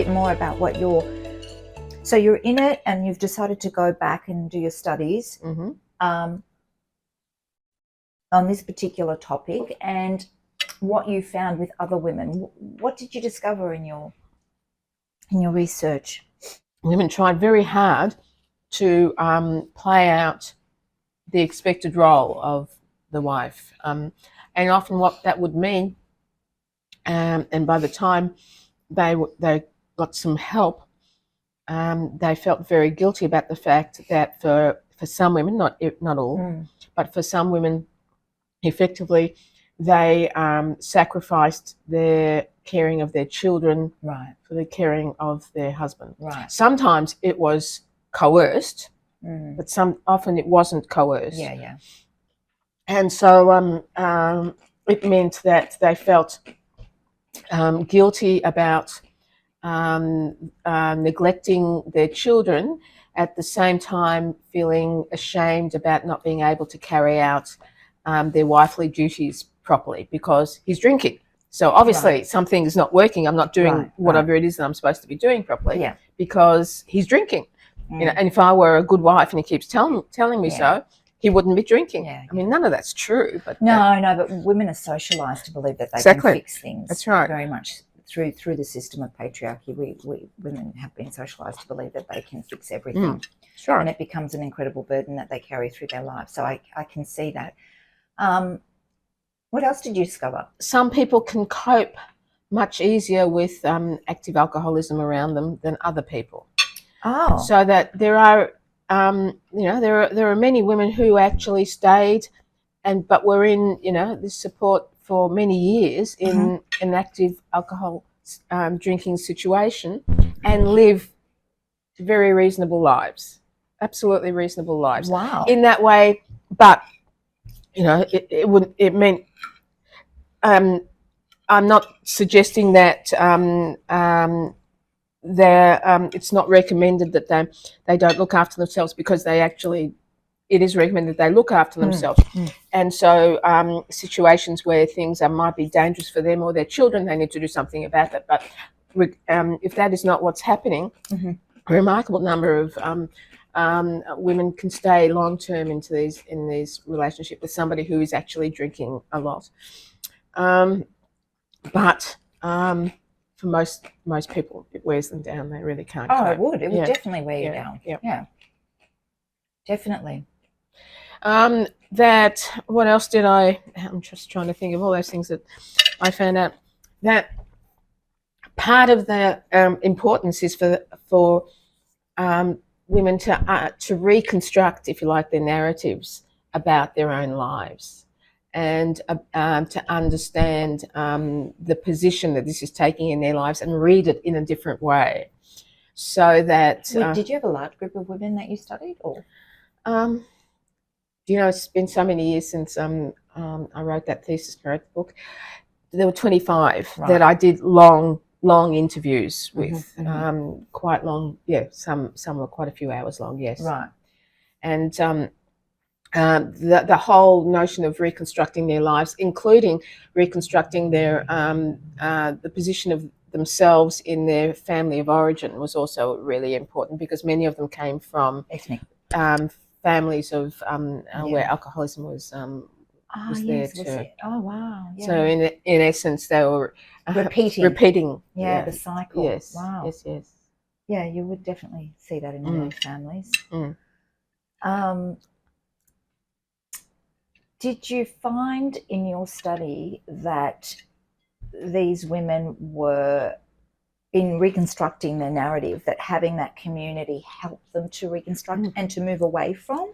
bit more about what so you're in it and you've decided to go back and do your studies on this particular topic, and what you found with other women. What did you discover in your research? Women tried very hard to play out the expected role of the wife, and often what that would mean, and by the time they got some help, they felt very guilty about the fact that for some women, not all, but for some women, effectively, they sacrificed their caring of their children for the caring of their husband. Sometimes it was coerced, but often it wasn't coerced. And so it meant that they felt guilty about neglecting their children, at the same time feeling ashamed about not being able to carry out their wifely duties properly because he's drinking. So obviously something is not working. I'm not doing whatever it is that I'm supposed to be doing properly because he's drinking. You know, and if I were a good wife and he keeps telling me so, he wouldn't be drinking. I mean, none of that's true. But but women are socialised to believe that they can fix things. That's right. Very much through the system of patriarchy, we women have been socialised to believe that they can fix everything. Sure. And it becomes an incredible burden that they carry through their lives. So I can see that. What else did you discover? Some people can cope much easier with active alcoholism around them than other people. Oh. So that there are, there are many women who actually stayed but were in, this support for many years in an active alcohol drinking situation and live very reasonable lives, absolutely reasonable lives. Wow. In that way, but it meant I'm not suggesting that it's not recommended that they don't look after themselves, because it is recommended they look after themselves. And so situations where things might be dangerous for them or their children, they need to do something about that. But if that is not what's happening, a remarkable number of women can stay long term in these relationships with somebody who is actually drinking a lot. But for most people, it wears them down. They really can't cope. It would. It would definitely wear you down. Yeah. Definitely. What else did I'm just trying to think of all those things that I found out. That part of the importance is for women to reconstruct, if you like, their narratives about their own lives, and to understand the position that this is taking in their lives and read it in a different way, so that. Did you have a large group of women that you studied, or? It's been so many years since I wrote that thesis, wrote the book. There were 25 that I did long interviews with, quite long. Some were quite a few hours long. Yes. Right. And the whole notion of reconstructing their lives, including reconstructing their the position of themselves in their family of origin, was also really important, because many of them came from ethnic families of where alcoholism was there too. Oh wow! Yeah. So in essence, they were repeating. The cycle. Yes. Wow. Yes. Yeah, you would definitely see that in many families. Did you find in your study that these women were, in reconstructing their narrative, that having that community helped them to reconstruct and to move away from?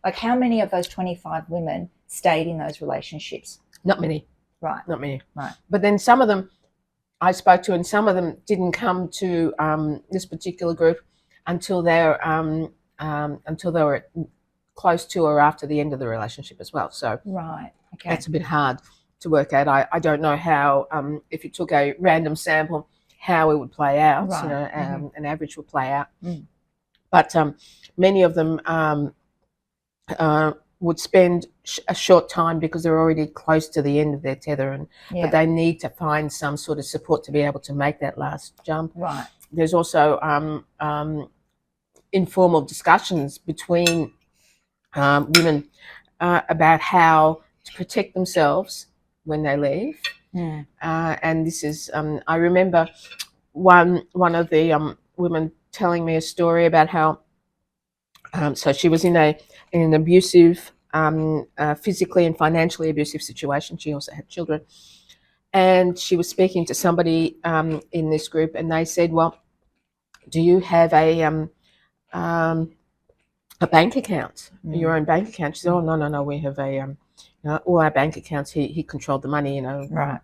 Like, how many of those 25 women stayed in those relationships? Not many. Right. Not many. Right. But then some of them I spoke to, and some of them didn't come to this particular group until they were close to or after the end of the relationship as well. So that's a bit hard to work out. I don't know how, if you took a random sample, how it would play out. An average would play out. But many of them would spend a short time because they're already close to the end of their tether, but they need to find some sort of support to be able to make that last jump. Right. there's also informal discussions between women about how to protect themselves when they leave. And this is, I remember one of the women telling me a story about how, so she was in an abusive, physically and financially abusive situation. She also had children. And she was speaking to somebody in this group, and they said, well, do you have a bank account, your own bank account? She said, oh, no, we have all our bank accounts, he controlled the money, Right.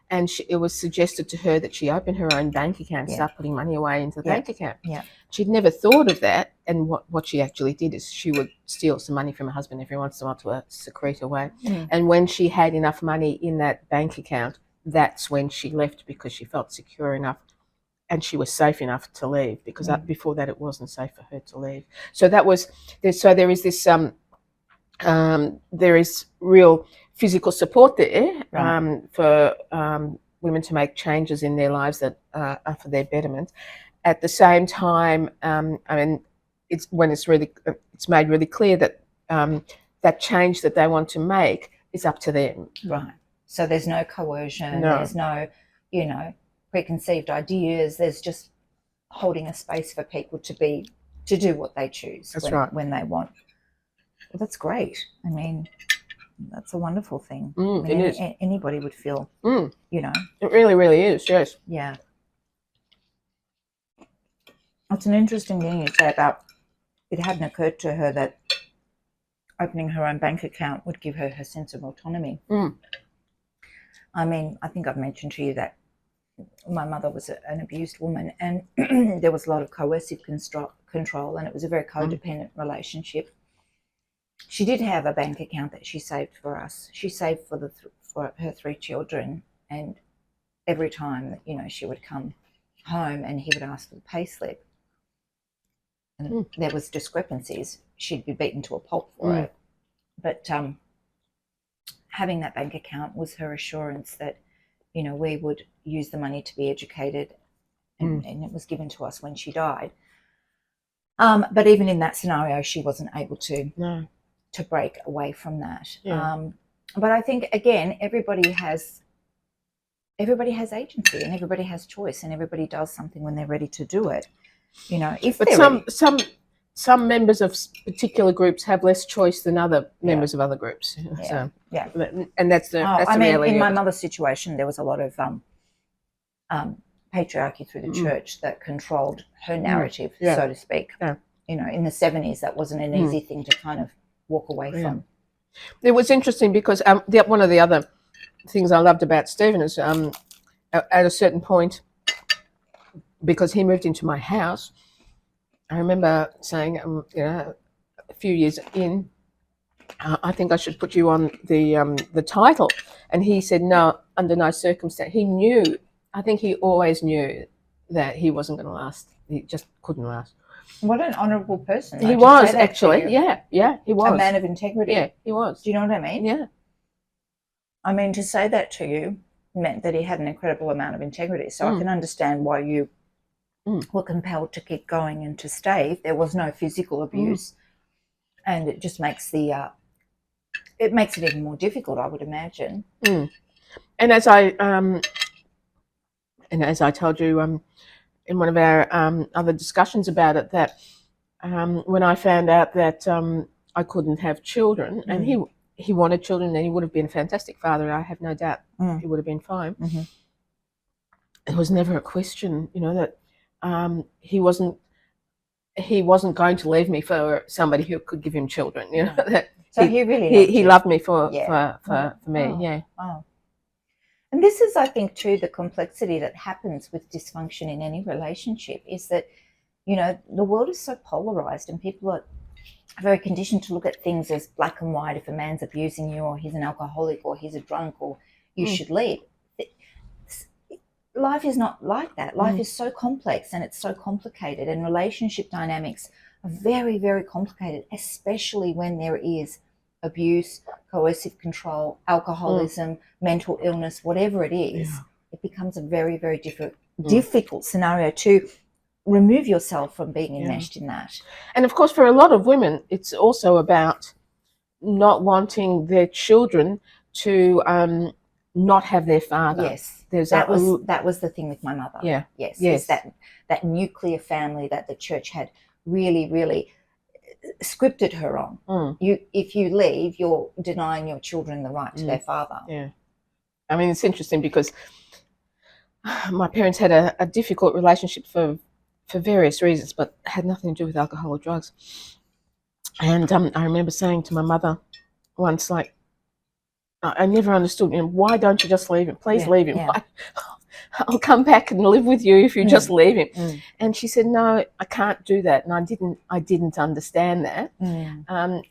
And it was suggested to her that she open her own bank account, start putting money away into the bank account. Yeah. She'd never thought of that, and what she actually did is she would steal some money from her husband every once in a while to secrete away. And when she had enough money in that bank account, that's when she left, because she felt secure enough and she was safe enough to leave, because before that it wasn't safe for her to leave. So there is this there is real physical support there for women to make changes in their lives that are for their betterment. At the same time, it's made really clear that that change that they want to make is up to them. Right. So there's no coercion. No. There's no, preconceived ideas. There's just holding a space for people to do what they choose. That's right. When they want. Well, that's great. I mean, that's a wonderful thing. It is. Anybody would feel, It really, really is, yes. Yeah. It's an interesting thing you say about it hadn't occurred to her that opening her own bank account would give her her sense of autonomy. I mean, I think I've mentioned to you that my mother was an abused woman, and there was a lot of coercive control, and it was a very codependent relationship. She did have a bank account that she saved for us. She saved for her 3 children, and every time that, she would come home and he would ask for the pay slip, and there was discrepancies, she'd be beaten to a pulp for it. But having that bank account was her assurance that, we would use the money to be educated, and it was given to us when she died. But even in that scenario, she wasn't able to break away from that. But I think, again, everybody has agency, and everybody has choice, and everybody does something when they're ready to do it. Some members of particular groups have less choice than other members of other groups. And that's the reality. In my mother's situation, there was a lot of patriarchy through the church that controlled her narrative, so to speak. In the 70s, that wasn't an easy thing to kind of walk away from. It was interesting because one of the other things I loved about Stephen is at a certain point, because he moved into my house, I remember saying, a few years in, I think I should put you on the title. And he said, no, under no circumstance. He knew, I think he always knew that he wasn't going to last. He just couldn't last. What an honourable person. He was, actually. Yeah, he was. A man of integrity. Yeah, he was. Do you know what I mean? Yeah. I mean, to say that to you meant that he had an incredible amount of integrity. So I can understand why you were compelled to keep going and to stay. There was no physical abuse, and it just makes it even more difficult, I would imagine. And as I told you in one of our other discussions about it, that when I found out that I couldn't have children, and he wanted children, and he would have been a fantastic father, I have no doubt he would have been fine. It was never a question, that he wasn't going to leave me for somebody who could give him children. That so he loved me for me. Oh. And this is, I think, too, the complexity that happens with dysfunction in any relationship is that, the world is so polarized, and people are very conditioned to look at things as black and white. If a man's abusing you, or he's an alcoholic, or he's a drunk, or you should leave. Life is not like that. Life is so complex, and it's so complicated, and relationship dynamics are very, very complicated, especially when there is abuse, coercive control, alcoholism, mental illness, whatever it is. It becomes a very, very difficult scenario to remove yourself from being enmeshed in that. And of course, for a lot of women, it's also about not wanting their children to not have their father. Yes, There's that was the thing with my mother. Yeah. Yes. Yes. Is that nuclear family that the church had really scripted her on. If you leave, you're denying your children the right to their father. Yeah. I mean, it's interesting because my parents had a difficult relationship for various reasons, but had nothing to do with alcohol or drugs. And I remember saying to my mother once, like, I never understood, why don't you just leave him? Please leave him. Yeah. I'll come back and live with you if you just leave him. And she said, no, I can't do that. And I didn't understand that.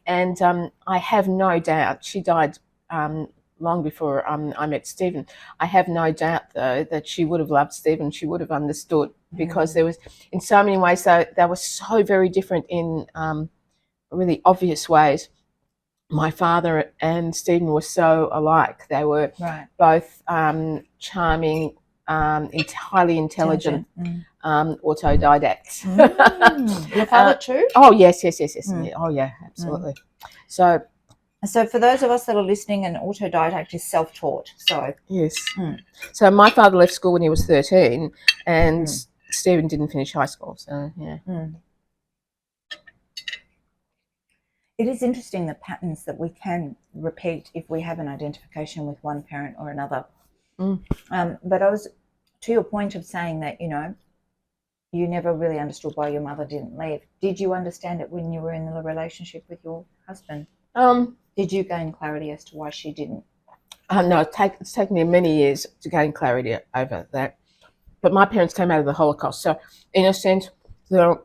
And I have no doubt, she died long before I met Stephen. I have no doubt, though, that she would have loved Stephen. She would have understood, because there was, in so many ways, they were so very different in really obvious ways. My father and Stephen were so alike. They were both charming, highly intelligent, autodidacts. Your father too? Oh, yes. Oh, yeah, absolutely. So for those of us that are listening, an autodidact is self-taught. So yes. So my father left school when he was 13, and Stephen didn't finish high school. So yeah. It is interesting the patterns that we can repeat if we have an identification with one parent or another. But I was, to your point of saying that, you never really understood why your mother didn't leave. Did you understand it when you were in the relationship with your husband? Did you gain clarity as to why she didn't? No, it's taken me many years to gain clarity over that. But my parents came out of the Holocaust. So in a sense, the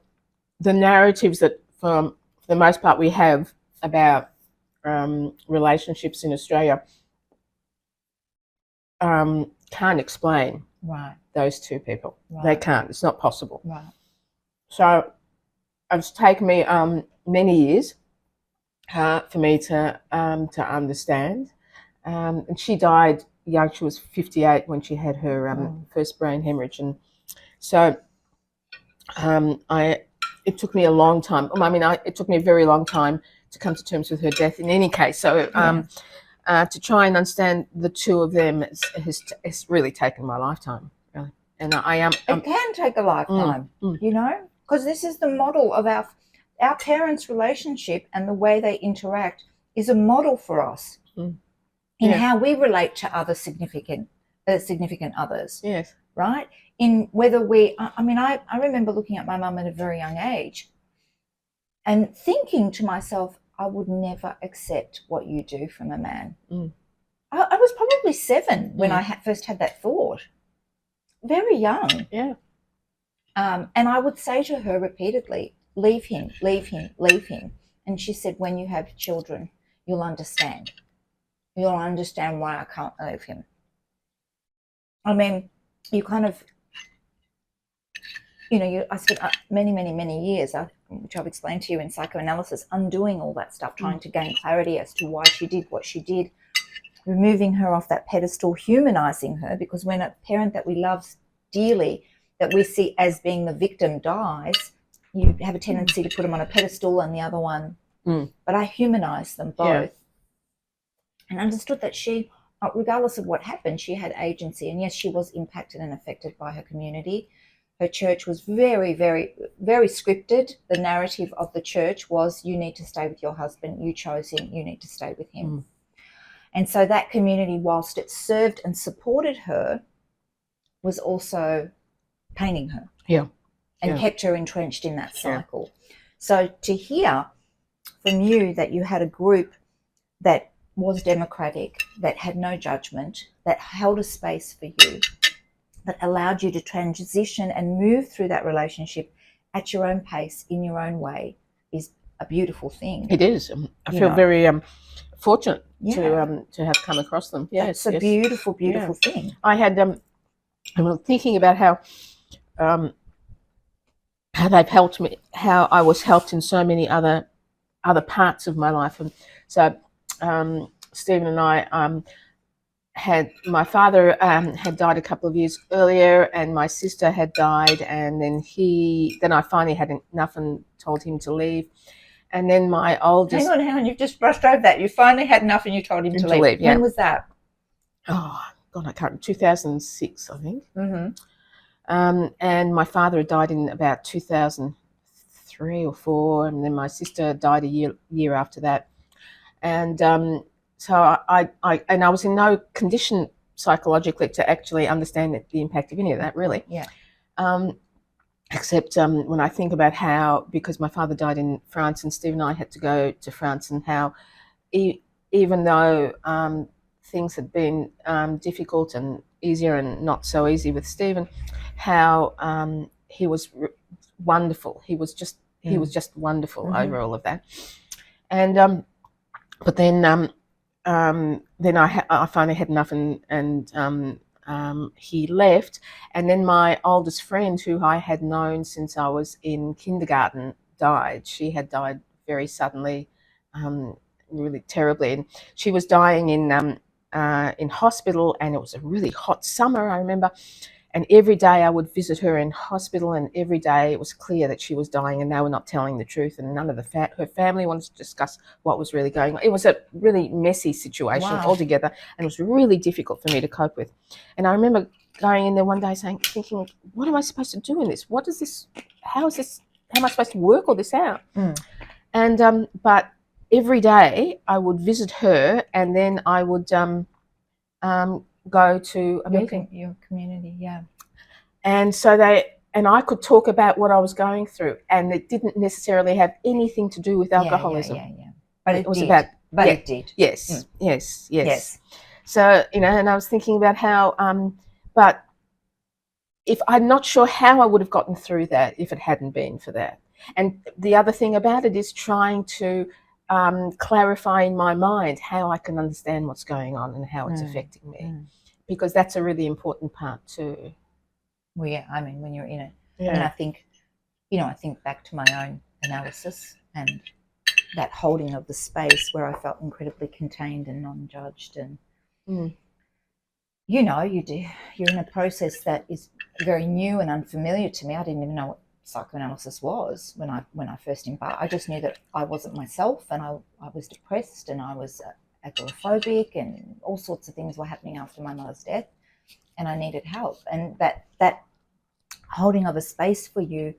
narratives that for the most part we have about relationships in Australia can't explain those two people. They can't. It's not possible. So it's taken me many years for me to understand. And she died young. She was 58 when she had her first brain hemorrhage, and so it took me a long time. It took me a very long time to come to terms with her death. In any case, so to try and understand the two of them has really taken my lifetime, really. And I am. It can take a lifetime, because this is the model of our parents' relationship, and the way they interact is a model for us in how we relate to other significant others. Yes. Right? In whether I remember looking at my mum at a very young age and thinking to myself, I would never accept what you do from a man. I was probably 7 when I first had that thought. Very young. Yeah. And I would say to her repeatedly, leave him, leave him, leave him. And she said, when you have children, you'll understand. You'll understand why I can't leave him. I mean, you kind of, I spent many years, which I've explained to you in psychoanalysis, undoing all that stuff, trying to gain clarity as to why she did what she did, removing her off that pedestal, humanizing her, because when a parent that we love dearly, that we see as being the victim, dies, you have a tendency to put them on a pedestal and the other one. But I humanized them both and understood that she, regardless of what happened, she had agency. And yes, she was impacted and affected by her community. Her church was very, very, very scripted. The narrative of the church was, you need to stay with your husband. You chose him. You need to stay with him. And so that community, whilst it served and supported her, was also paining her. And kept her entrenched in that cycle. So to hear from you that you had a group that was democratic, that had no judgment, that held a space for you, that allowed you to transition and move through that relationship at your own pace, in your own way, is a beautiful thing. It is. I feel very fortunate to have come across them. It's a beautiful thing. I had I'm thinking about how they've helped me, how I was helped in so many other parts of my life, and so Stephen and I my father had died a couple of years earlier, and my sister had died, and then I finally had enough and told him to leave. And then my oldest... Hang on, you've just brushed over that. You finally had enough and you told him to leave. Yeah. When was that? Oh, God, I can't... 2006, I think. Mm-hmm. And my father had died in about 2003 or 4, and then my sister died a year after that. And so I was in no condition psychologically to actually understand the impact of any of that, really. Yeah. Except when I think about how, because my father died in France and Steve and I had to go to France, and how even though things had been difficult and easier and not so easy with Stephen, how he was wonderful. He was just wonderful over all of that. And but then I finally had enough, and he left. And then my oldest friend, who I had known since I was in kindergarten, died. She had died very suddenly, really terribly, and she was dying in hospital. And it was a really hot summer, I remember. And every day I would visit her in hospital, and every day it was clear that she was dying, and they were not telling the truth, and none of her family wanted to discuss what was really going on. It was a really messy situation altogether, and it was really difficult for me to cope with. And I remember going in there one day thinking, what am I supposed to do in this? What is this? How am I supposed to work all this out? And but every day I would visit her, and then I would go to a meeting. Your community, yeah. And so I could talk about what I was going through, and it didn't necessarily have anything to do with alcoholism. Yeah. But it was did. about. But it did. Yes. So and I was thinking about how, but if I'm not sure how I would have gotten through that if it hadn't been for that. And the other thing about it is trying to clarify in my mind how I can understand what's going on and how it's affecting me, because that's a really important part too. Well, yeah, I mean, when you're in it, I mean, I think back to my own analysis and that holding of the space where I felt incredibly contained and non-judged, and you're in a process that is very new and unfamiliar to me. I didn't even know what psychoanalysis was when I first embarked. I just knew that I wasn't myself, and I was depressed, and I was agoraphobic, and all sorts of things were happening after my mother's death, and I needed help. And that holding of a space for you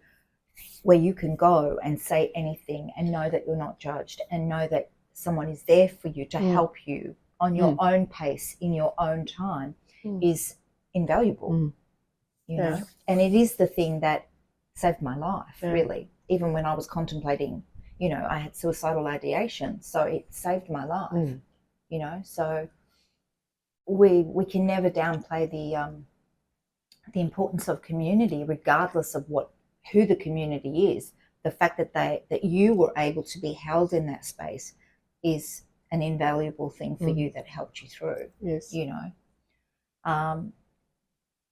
where you can go and say anything and know that you're not judged, and know that someone is there for you to help you on your own pace in your own time is invaluable. You know, and it is the thing that saved my life, really. Even when I was contemplating, I had suicidal ideation, so it saved my life. So we can never downplay the importance of community, regardless of who the community is. The fact that you were able to be held in that space is an invaluable thing for you that helped you through. Yes.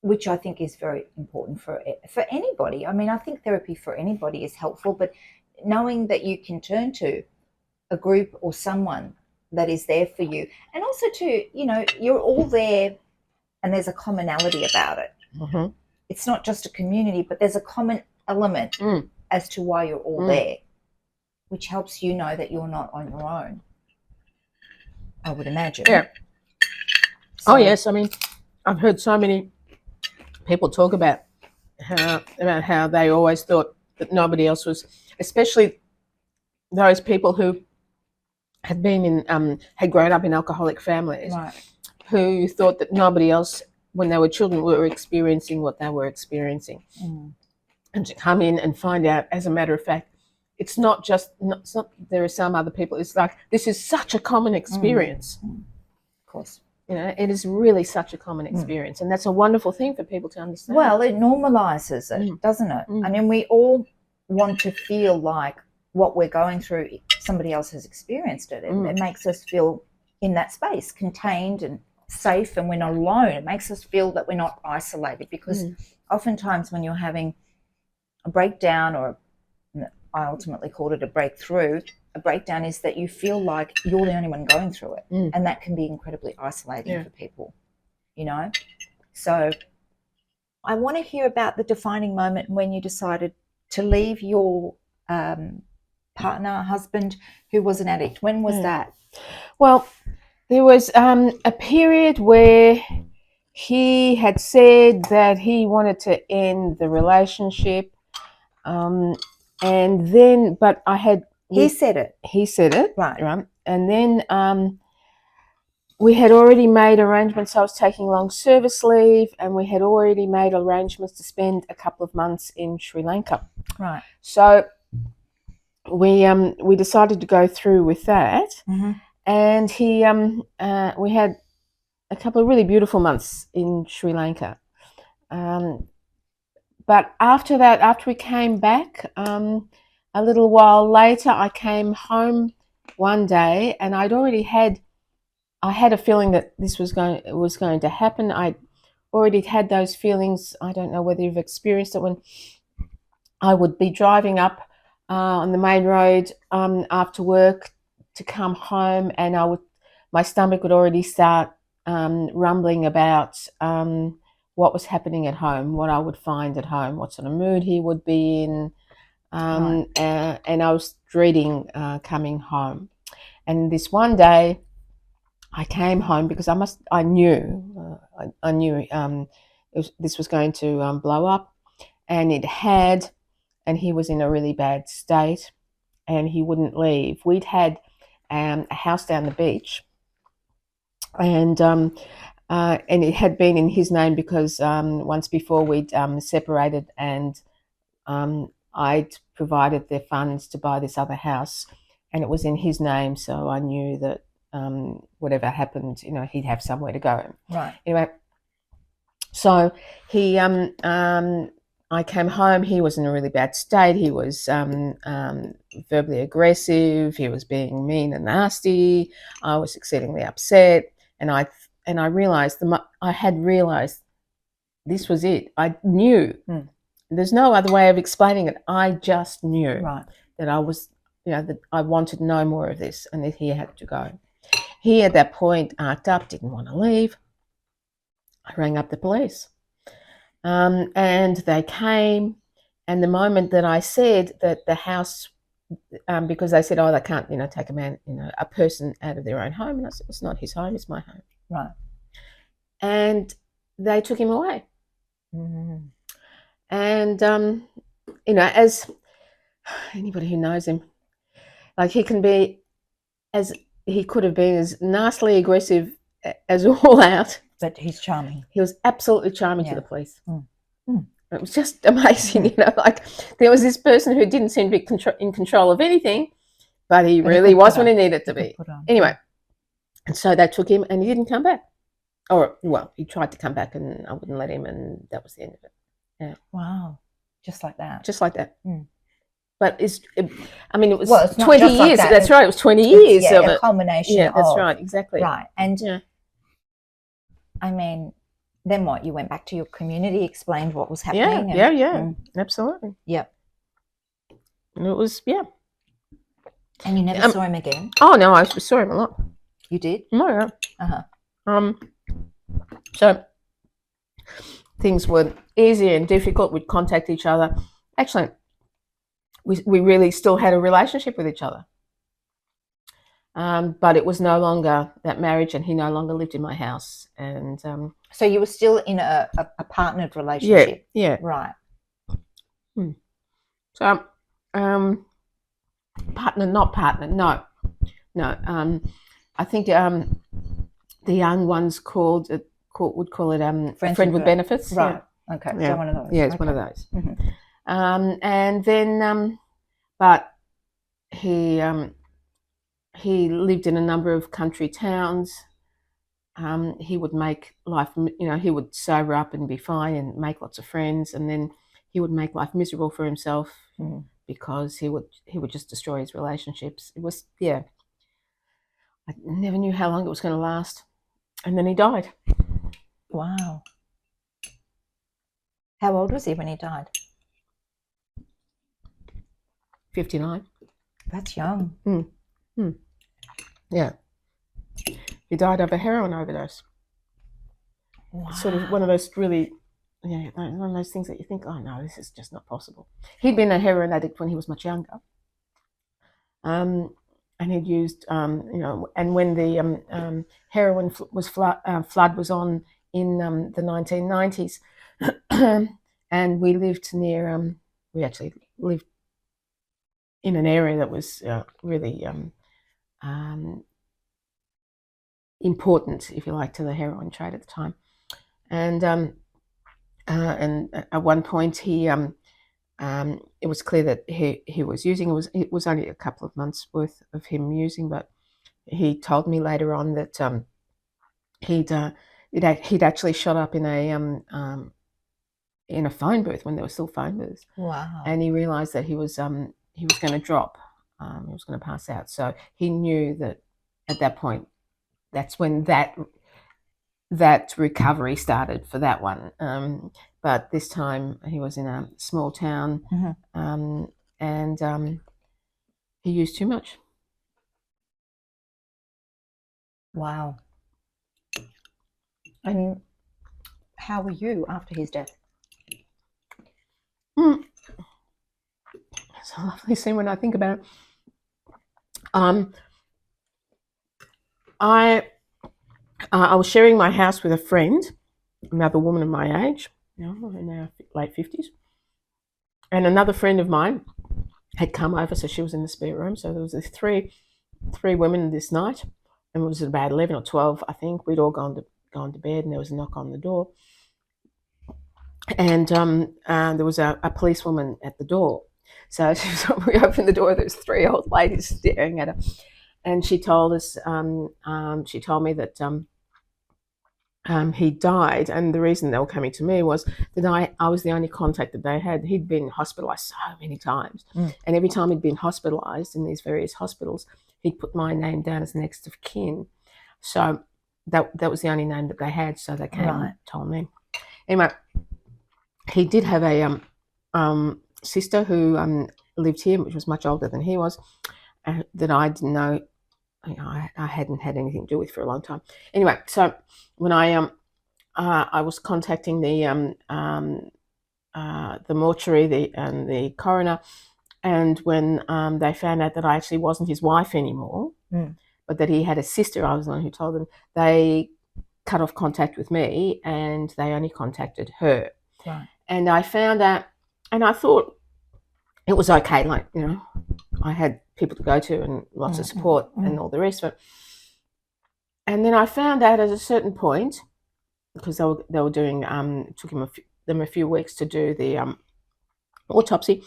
Which I think is very important for anybody. I mean, I think therapy for anybody is helpful, but knowing that you can turn to a group or someone that is there for you, and also you're all there and there's a commonality about it. It's not just a community, but there's a common element as to why you're all there, which helps you know that you're not on your own, I would imagine. Yeah. So, yes. I mean, I've heard so many people talk about how they always thought that nobody else was, especially those people who had grown up in alcoholic families, who thought that nobody else, when they were children, were experiencing what they were experiencing. And to come in and find out, as a matter of fact, it's not there are some other people. It's like, this is such a common experience. Of course. It is really such a common experience, and that's a wonderful thing for people to understand. Well, it normalizes it, doesn't it? I mean, we all want to feel like what we're going through, somebody else has experienced it. It makes us feel in that space, contained and safe, and we're not alone. It makes us feel that we're not isolated, because oftentimes when you're having a breakdown, or I ultimately called it a breakthrough, a breakdown is that you feel like you're the only one going through it, and that can be incredibly isolating for people, you know. So I want to hear about the defining moment when you decided to leave your partner, husband, who was an addict. When was that? Well, there was a period where he had said that he wanted to end the relationship, and then, but I had... He said it. He said it, right. And then we had already made arrangements. I was taking long service leave, and we had already made arrangements to spend a couple of months in Sri Lanka. Right. So we decided to go through with that, and we had a couple of really beautiful months in Sri Lanka. But after that, after we came back, a little while later, I came home one day, and I had a feeling that this was going to happen. I already had those feelings. I don't know whether you've experienced it, when I would be driving up on the main road after work to come home, and my stomach would already start rumbling about what was happening at home, what I would find at home, what sort of mood he would be in, and I was dreading coming home. And this one day, I came home because I knew this was going to blow up, and it had, and he was in a really bad state, and he wouldn't leave. We'd had a house down the beach, and it had been in his name because once before we'd separated, and I'd provided the funds to buy this other house, and it was in his name, so I knew that whatever happened, he'd have somewhere to go. Right. Anyway, so I came home. He was in a really bad state. He was verbally aggressive. He was being mean and nasty. I was exceedingly upset, and I realized I had realized this was it. I knew. There's no other way of explaining it. I just knew that I was, that I wanted no more of this, and that he had to go. He, at that point, arced up, didn't want to leave. I rang up the police, and they came. And the moment that I said that the house, because they said, oh, they can't, take a person out of their own home, and I said, it's not his home, it's my home. Right. And they took him away. And as anybody who knows him, like, he can be he could have been as nastily aggressive as all out. But he's charming. He was absolutely charming to the police. It was just amazing, like, there was this person who didn't seem to be in control of anything, but he really was when he needed to be. Anyway, and so they took him, and he didn't come back. Or, well, he tried to come back, and I wouldn't let him, and that was the end of it. Yeah. Wow. Just like that. Just like that. But it was 20 years. Like that. That's right. It was 20 years of it. A culmination. Yeah, that's right. Exactly. Right. And then what? You went back to your community, explained what was happening. Yeah. Absolutely. Yep. And it was, And you never saw him again? Oh, no, I saw him a lot. You did? Oh, yeah. So things were easy and difficult. We'd contact each other. Actually, we really still had a relationship with each other. But it was no longer that marriage, and he no longer lived in my house. And so you were still in a partnered relationship? Yeah. Right. So, partner, not partner, no. I think the young ones would call it friend with benefits. Right. Yeah. Okay. Yeah. So one of those. Yeah, it's one of those. And then, but he lived in a number of country towns. He would make life, he would sober up and be fine and make lots of friends, and then he would make life miserable for himself because he would just destroy his relationships. It was, I never knew how long it was going to last. And then he died. Wow. How old was he when he died? 59. That's young. Yeah. He died of a heroin overdose. Wow. It's sort of one of those really, one of those things that you think, oh no, this is just not possible. He'd been a heroin addict when he was much younger. And he'd used, and when the heroin flood was on in the 1990s, and we lived near, we actually lived in an area that was really important, if you like, to the heroin trade at the time. And at one point he it was clear that he was using. It was only a couple of months worth of him using, but he told me later on that he'd actually shot up in a phone booth when there were still phone booths. Wow. And he realised that he was going to drop. He was going to pass out. So he knew that at that point, that's when that recovery started for that one. But this time he was in a small town, and he used too much. Wow. And how were you after his death? It's a lovely scene when I think about it. I was sharing my house with a friend, another woman of my age, in our late 50s. And another friend of mine had come over, so she was in the spare room. So there was three women this night, and it was about 11 or 12, I think. We'd all gone to bed, and there was a knock on the door. And there was a policewoman at the door. So we opened the door, there's three old ladies staring at her. And she told us, she told me that he died, and the reason they were coming to me was that I was the only contact that they had. He'd been hospitalised so many times, and every time he'd been hospitalised in these various hospitals, he'd put my name down as next of kin. So that was the only name that they had, so they came and told me. Anyway, he did have a sister who lived here, which was much older than he was, that I didn't know. I hadn't had anything to do with for a long time. Anyway, so when I was contacting the mortuary and the coroner, and when they found out that I actually wasn't his wife anymore, but that he had a sister, I was the one who told them, they cut off contact with me and they only contacted her. Right. And I found out, and I thought it was okay, like, I had people to go to and lots of support and all the rest of it. And then I found out at a certain point, because they were doing, it took them a few weeks to do the autopsy,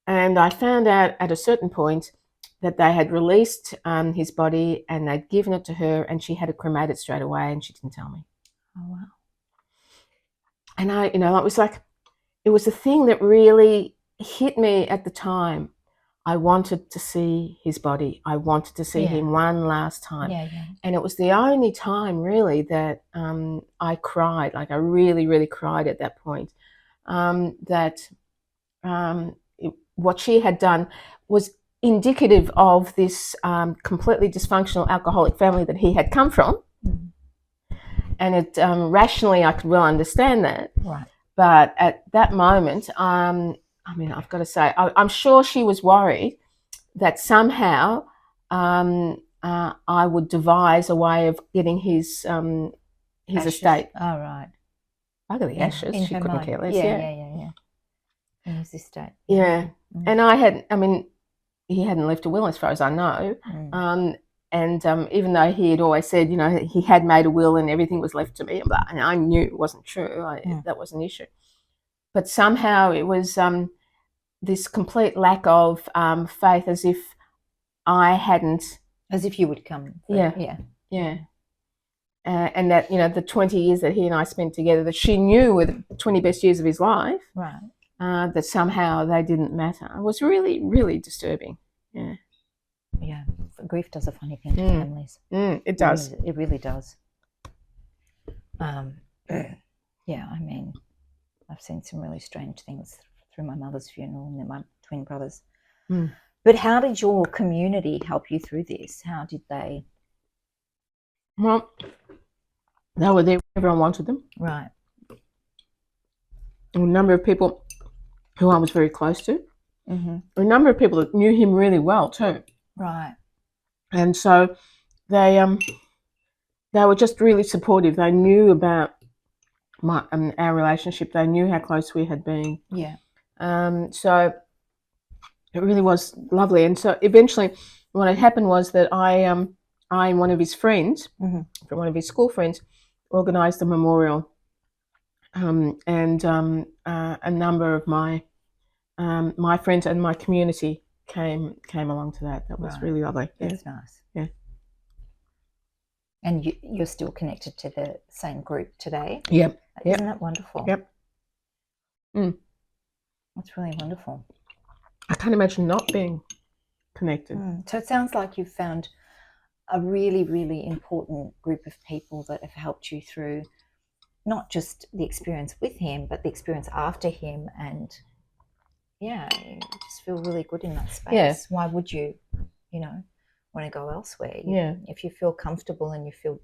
and I found out at a certain point that they had released his body and they'd given it to her, and she had it cremated straight away, and she didn't tell me. Oh, wow. And it was a thing that really hit me at the time. I wanted to see his body. I wanted to see him one last time. And it was the only time really that I cried, like I really, really cried at that point, what she had done was indicative of this completely dysfunctional alcoholic family that he had come from. And it rationally I could well understand that. Right. But at that moment, I've got to say, I'm sure she was worried that somehow I would devise a way of getting his estate. Oh, right. I got the ashes. She couldn't care less. Yeah. In his estate. Yeah. And he hadn't left a will as far as I know. And even though he had always said, he had made a will and everything was left to me, and I knew it wasn't true. That was an issue. But somehow it was this complete lack of faith, as if I hadn't. As if you would come. Yeah. And that, the 20 years that he and I spent together, that she knew were the 20 best years of his life, right? That somehow they didn't matter. It was really, really disturbing. Yeah. Yeah. Grief does a funny thing to families. It does. It really does. Yeah, I've seen some really strange things through my mother's funeral and then my twin brothers. But how did your community help you through this? How did they? Well, they were there. Everyone wanted them. Right. A number of people who I was very close to. Mm-hmm. A number of people that knew him really well too. Right. And so they were just really supportive. They knew about our relationship. They knew how close we had been. Yeah. So it really was lovely. And so eventually, what had happened was that I and one of his friends, from one of his school friends, organised a memorial, and a number of my friends and my community came along to that. That was really lovely. That's nice. Yeah. And you're still connected to the same group today? Yep. Isn't that wonderful? Yep. That's really wonderful. I can't imagine not being connected. So it sounds like you've found a really, really important group of people that have helped you through not just the experience with him, but the experience after him. And yeah, you just feel really good in that space. Yeah. Why would you, want to go elsewhere? If you feel comfortable and you feel,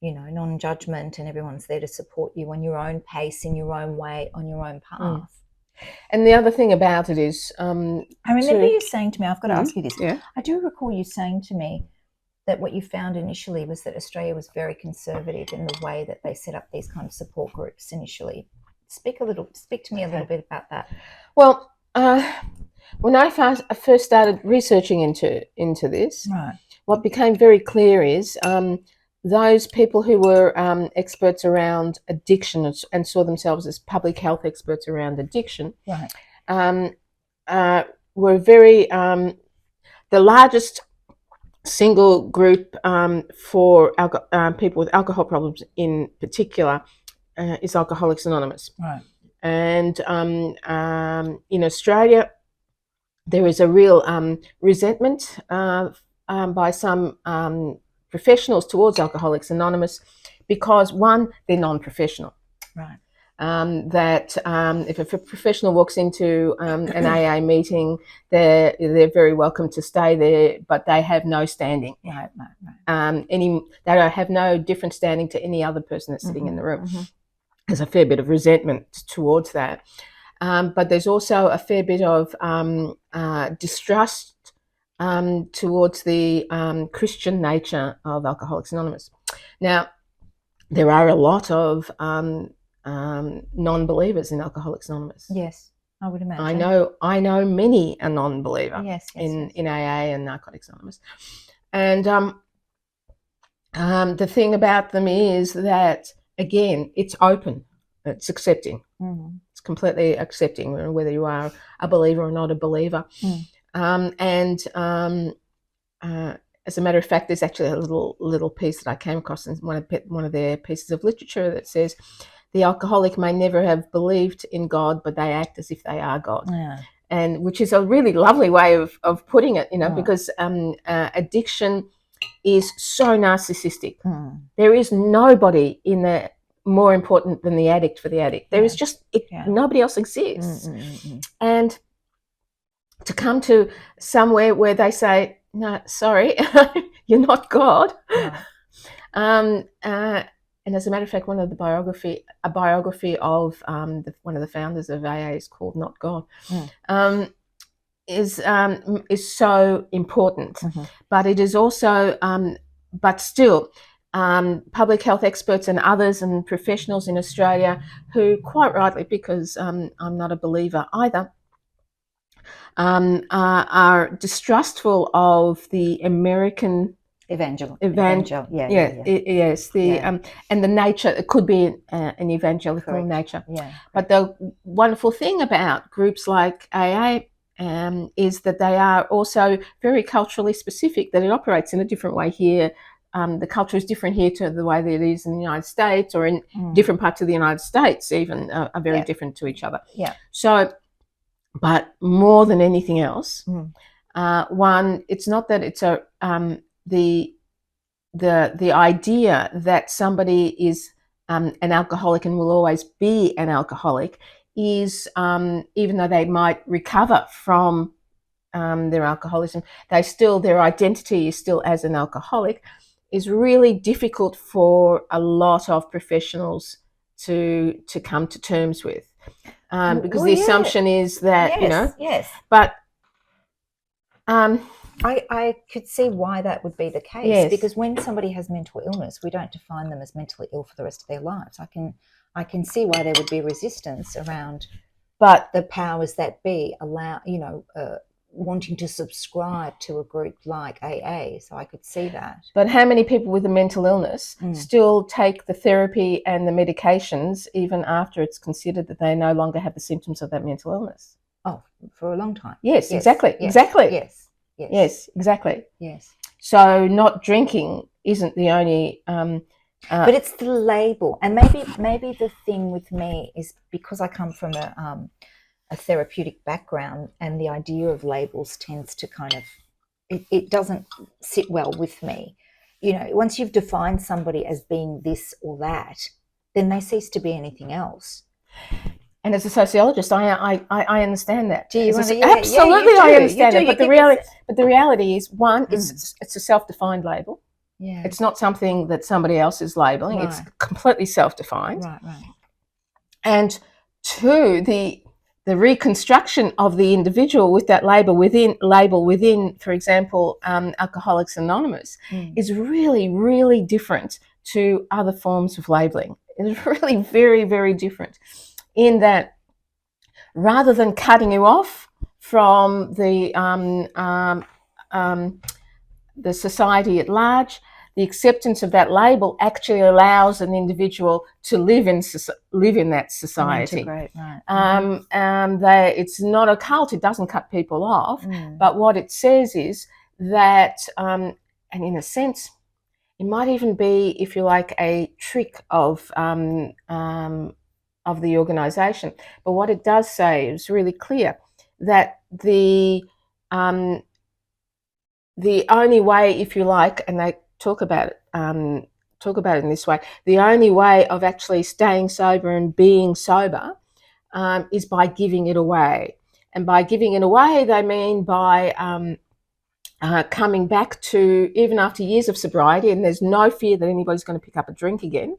non-judgment, and everyone's there to support you on your own pace, in your own way, on your own path. And the other thing about it is, I remember you saying to me, I've got to ask you this. Yeah. I do recall you saying to me that what you found initially was that Australia was very conservative in the way that they set up these kind of support groups initially. Speak to me a little bit about that. Well, when I first started researching into this, right, what became very clear is those people who were experts around addiction and saw themselves as public health experts around addiction, right, were very the largest single group for people with alcohol problems in particular is Alcoholics Anonymous. right. And in Australia, there is a real resentment by some professionals towards Alcoholics Anonymous because, one, they're non-professional. Right. That if a professional walks into an AA meeting, they're very welcome to stay there, but they have no standing. Right. They don't have no different standing to any other person that's sitting in the room. There's a fair bit of resentment towards that, but there's also a fair bit of distrust towards the Christian nature of Alcoholics Anonymous. Now, there are a lot of non-believers in Alcoholics Anonymous. Yes, I would imagine. I know many a non-believer in AA and Narcotics Anonymous, and the thing about them is that, again, it's open, it's accepting, it's completely accepting whether you are a believer or not a believer, as a matter of fact, there's actually a little piece that I came across in one of their pieces of literature that says, the alcoholic may never have believed in God, but they act as if they are God. Yeah. And which is a really lovely way of putting it, because addiction is so narcissistic. There is nobody in there more important than the addict for the addict. There is just nobody else exists. And to come to somewhere where they say, no, sorry, you're not God. And as a matter of fact, a biography of one of the founders of AA is called Not God, is so important. But it is also, but still, public health experts and others and professionals in Australia who, quite rightly, because I'm not a believer either, are distrustful of the American evangelical, yes, and the nature. It could be an evangelical nature. But the wonderful thing about groups like AA is that they are also very culturally specific. That it operates in a different way here. The culture is different here to the way that it is in the United States, or in different parts of the United States even are very different to each other. So, but more than anything else, one, it's not that it's the idea that somebody is an alcoholic and will always be an alcoholic is, even though they might recover from their alcoholism, their identity is still as an alcoholic, is really difficult for a lot of professionals to come to terms with, because the assumption is that yes. But I could see why that would be the case, yes. because when somebody has mental illness, we don't define them as mentally ill for the rest of their lives. I can see why there would be resistance around, but the powers that be wanting to subscribe to a group like AA. So I could see that. But how many people with a mental illness still take the therapy and the medications even after it's considered that they no longer have the symptoms of that mental illness? Oh, for a long time. Yes, exactly. Exactly. Yes, exactly. Yes. So not drinking isn't the only but it's the label. And maybe the thing with me is because I come from a therapeutic background, and the idea of labels tends to kind of, it doesn't sit well with me. Once you've defined somebody as being this or that, then they cease to be anything else. And as a sociologist, I understand that. Do you absolutely, I understand that. But the reality is, one, it's a self-defined label. Yeah. It's not something that somebody else is labeling. Right. It's completely self-defined. Right. And two, the reconstruction of the individual with that label within, for example, Alcoholics Anonymous, is really, really different to other forms of labeling. It's really very, very different, in that rather than cutting you off from the society at large, the acceptance of that label actually allows an individual to live in that society. Integrate, right. It's not a cult. It doesn't cut people off. But what it says is that, and in a sense, it might even be, if you like, a trick of the organisation. But what it does say is really clear, that the only way, if you like, and they talk about it in this way, the only way of actually staying sober and being sober is by giving it away. And by giving it away, they mean by coming back to, even after years of sobriety, and there's no fear that anybody's going to pick up a drink again,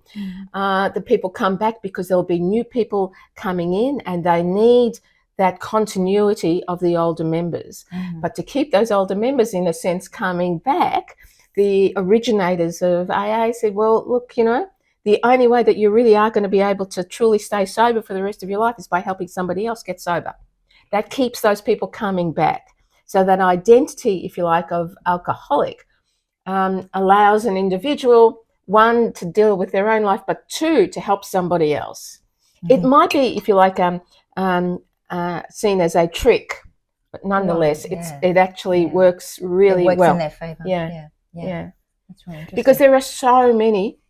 the people come back because there'll be new people coming in, and they need that continuity of the older members. But to keep those older members, in a sense, coming back, the originators of AA said, well, look, the only way that you really are going to be able to truly stay sober for the rest of your life is by helping somebody else get sober. That keeps those people coming back. So that identity, if you like, of alcoholic allows an individual, one, to deal with their own life, but two, to help somebody else. It might be, if you like, seen as a trick, but nonetheless, it actually works really well. It works in their favour. Yeah. That's really interesting. Because there are so many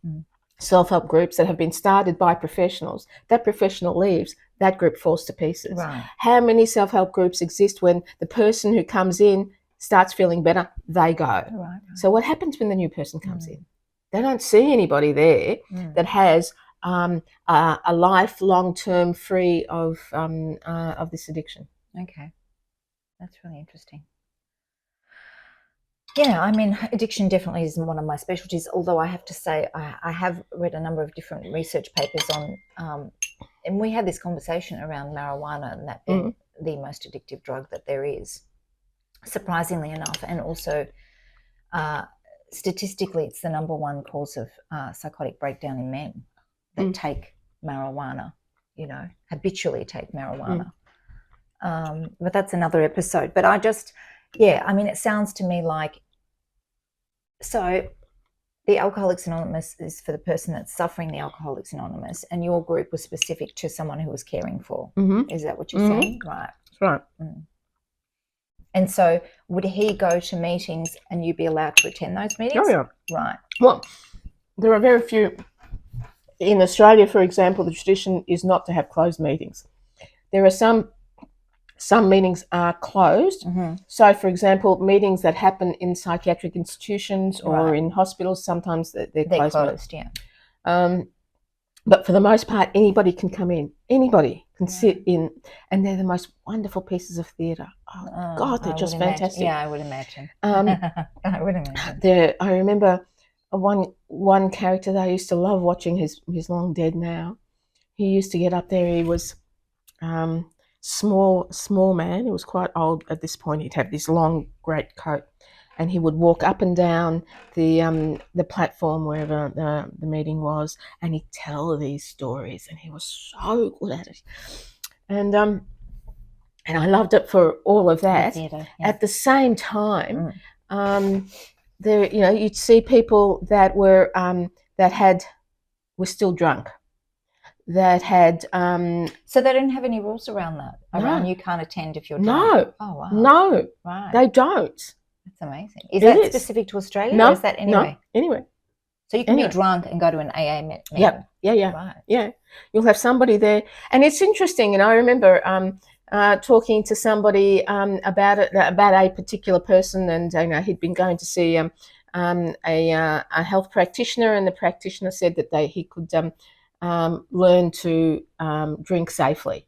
self-help groups that have been started by professionals. That professional leaves, that group falls to pieces. Right. How many self-help groups exist when the person who comes in starts feeling better, they go. Right. So what happens when the new person comes in? They don't see anybody there that has a life long-term free of this addiction. Okay. That's really interesting. Yeah, I mean, addiction definitely isn't one of my specialties, although I have to say I have read a number of different research papers on, and we had this conversation around marijuana and that being the most addictive drug that there is, surprisingly enough, and also statistically it's the number one cause of psychotic breakdown in men that take marijuana, habitually take marijuana. But that's another episode. But it sounds to me like, so the Alcoholics Anonymous is for the person that's suffering the Alcoholics Anonymous, and your group was specific to someone who was caring for. Is that what you're saying? Right. That's right. And so would he go to meetings and you be allowed to attend those meetings? Oh, yeah. Right. Well, there are very few. In Australia, for example, the tradition is not to have closed meetings. There are some meetings are closed. So, for example, meetings that happen in psychiatric institutions or in hospitals, sometimes they're closed. Yeah. But for the most part, anybody can come in. Anybody can sit in, and they're the most wonderful pieces of theatre. Oh, God, they're just fantastic. Yeah, I would imagine. I would imagine. I remember one character that I used to love watching. He's long dead now. He used to get up there. He was small man. He was quite old at this point. He'd have this long great coat, and he would walk up and down the platform wherever the meeting was, and he'd tell these stories, and he was so good at it. And I loved it for all of that. The theatre, yeah. At the same time, there, you'd see people that were were still drunk, that had so they don't have any rules around that. Around you can't attend if you're drunk. No. Oh wow. No. Right. They don't. That's amazing. Is that specific to Australia? No. Or is that anyway? No. Anyway. So you can be drunk and go to an AA meeting. Yep. Yeah. Right. Yeah. You'll have somebody there, and it's interesting. And I remember talking to somebody about a particular person, and he'd been going to see a health practitioner, and the practitioner said that he could learn to drink safely.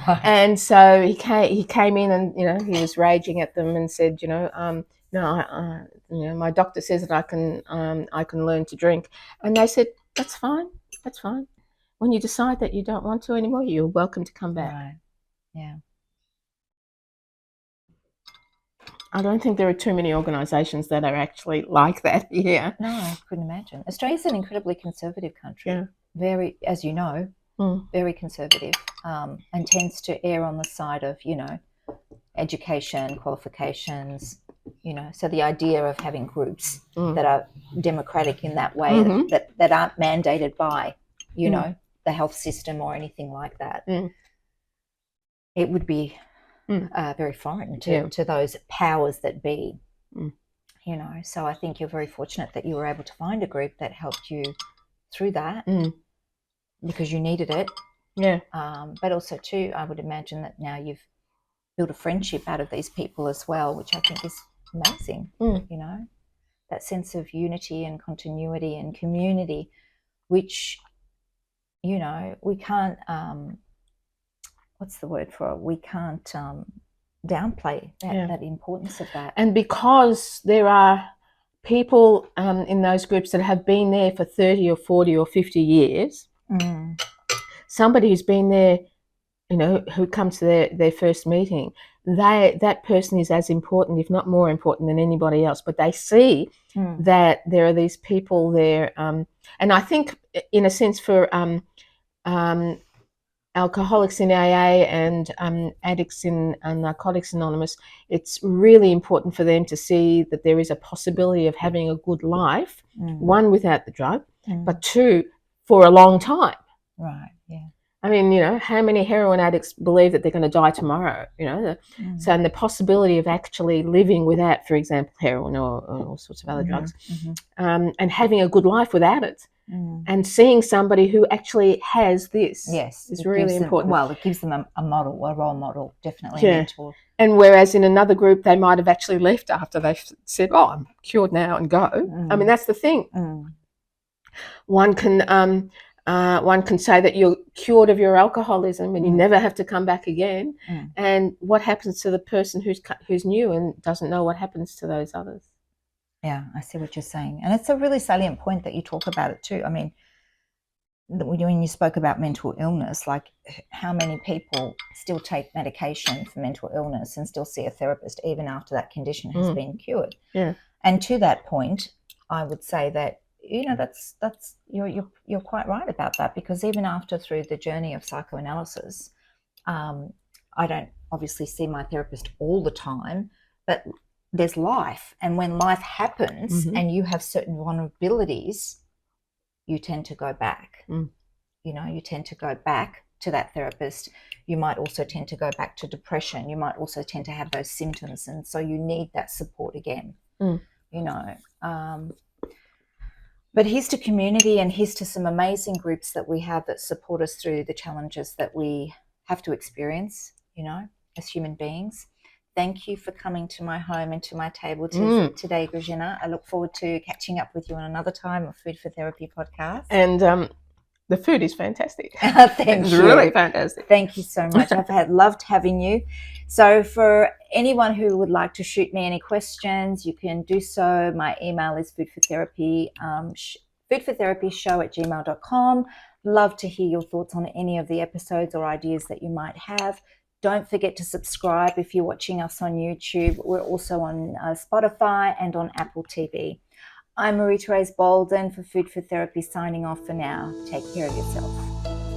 Right. And so he came in, and he was raging at them and said, no, my doctor says that I can learn to drink. And they said, that's fine. When you decide that you don't want to anymore, you're welcome to come back. Right. Yeah. I don't think there are too many organisations that are actually like that here. No, I couldn't imagine. Australia's an incredibly conservative country. Yeah. Very, as you know, very conservative, and tends to err on the side of, education, qualifications, so the idea of having groups that are democratic in that way, that aren't mandated by, the health system or anything like that, it would be very foreign to those powers that be, so I think you're very fortunate that you were able to find a group that helped you through that because you needed it. Yeah. But also too, I would imagine that now you've built a friendship out of these people as well, which I think is amazing. That sense of unity and continuity and community, which, we can't, what's the word for it? We can't downplay that importance of that. And because there are people in those groups that have been there for 30 or 40 or 50 years, somebody who's been there, who comes to their first meeting, that person is as important, if not more important than anybody else. But they see that there are these people there. And I think, in a sense, for alcoholics in AA and addicts in Narcotics Anonymous, it's really important for them to see that there is a possibility of having a good life, one, without the drug, but two, for a long time. Right, yeah. I mean, how many heroin addicts believe that they're going to die tomorrow? So, and the possibility of actually living without, for example, heroin or all sorts of other drugs, and having a good life without it, and seeing somebody who actually has this, is really important. Well, it gives them a model, a role model, definitely a mentor. And whereas in another group they might have actually left after they've said, "Oh, I'm cured now," and go. I mean, that's the thing. One can say that you're cured of your alcoholism and you never have to come back again. And what happens to the person who's new and doesn't know what happens to those others? Yeah, I see what you're saying. And it's a really salient point that you talk about it too. I mean, when you spoke about mental illness, like how many people still take medication for mental illness and still see a therapist even after that condition has been cured. Yeah. And to that point, I would say that that's you're quite right about that, because even after through the journey of psychoanalysis, I don't obviously see my therapist all the time, but there's life, and when life happens and you have certain vulnerabilities, you tend to go back. You tend to go back to that therapist. You might also tend to go back to depression. You might also tend to have those symptoms, and so you need that support again. But here's to community, and here's to some amazing groups that we have that support us through the challenges that we have to experience, as human beings. Thank you for coming to my home and to my table today, Grazyna. I look forward to catching up with you on another time of Food for Therapy podcast. And The food is fantastic. Thank It's you. really fantastic. Thank you so much. I've loved having you. So for anyone who would like to shoot me any questions, you can do so. My email is foodfortherapyshow@gmail.com. Love to hear your thoughts on any of the episodes or ideas that you might have. Don't forget to subscribe if you're watching us on YouTube. We're also on Spotify and on Apple TV. I'm Marie-Therese Bolden for Food for Therapy, signing off for now. Take care of yourself.